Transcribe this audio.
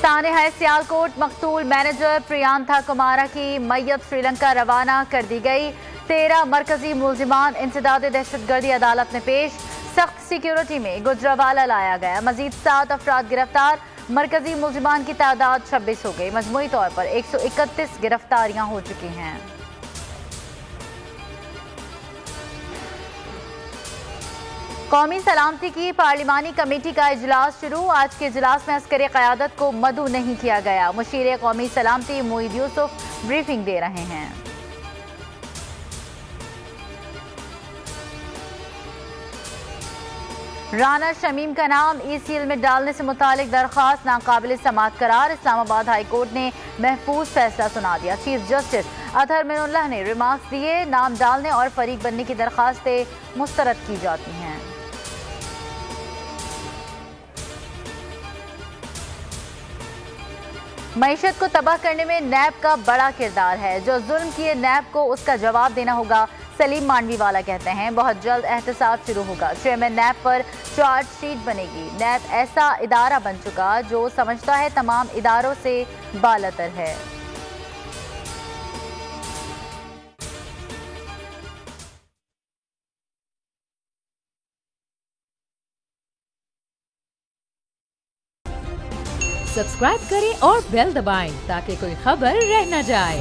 थाने है सियालकोट मकतूल मैनेजर प्रियांथा कुमारा की मैयत श्रीलंका रवाना कर दी गई। 13 मरकजी मुलजिमान इंसदाद दहशतगर्दी अदालत में पेश। सख्त सिक्योरिटी में गुजरावाला लाया गया। मजीद 7 अफराद गिरफ्तार। मरकजी मुलजिमान की तादाद 26 हो गई। मजमूई तौर पर 131 गिरफ्तारियां हो चुकी हैं। कौमी सलामती की पार्लिमानी कमेटी का इजलास शुरू। आज के इजलास में अस्करी क़यादत को मदऊ नहीं किया गया। मुशीर कौमी सलामती मोईद यूसुफ ब्रीफिंग दे रहे हैं। राना शमीम का नाम ECL में डालने से मुतालिक दरख्वास्त नाकाबिल समाअत करार। इस्लामाबाद हाई कोर्ट ने महफूज फैसला सुना दिया। चीफ जस्टिस अतहर मिनुल्लाह ने रिमार्क्स दिए। नाम डालने और फरीक बनने की दरख्वास्तें मुस्तरद की जाती हैं। मईशत को तबाह करने में नैब का बड़ा किरदार है। जो जुल्म किए नैब को उसका जवाब देना होगा। सलीम मांडवीवाला कहते हैं बहुत जल्द एहतसाब शुरू होगा। चेयरमैन नैब पर चार्जशीट बनेगी। नैब ऐसा इदारा बन चुका जो समझता है तमाम इदारों से बालतर है। सब्सक्राइब करें और बेल दबाएं ताकि कोई खबर रह न जाए।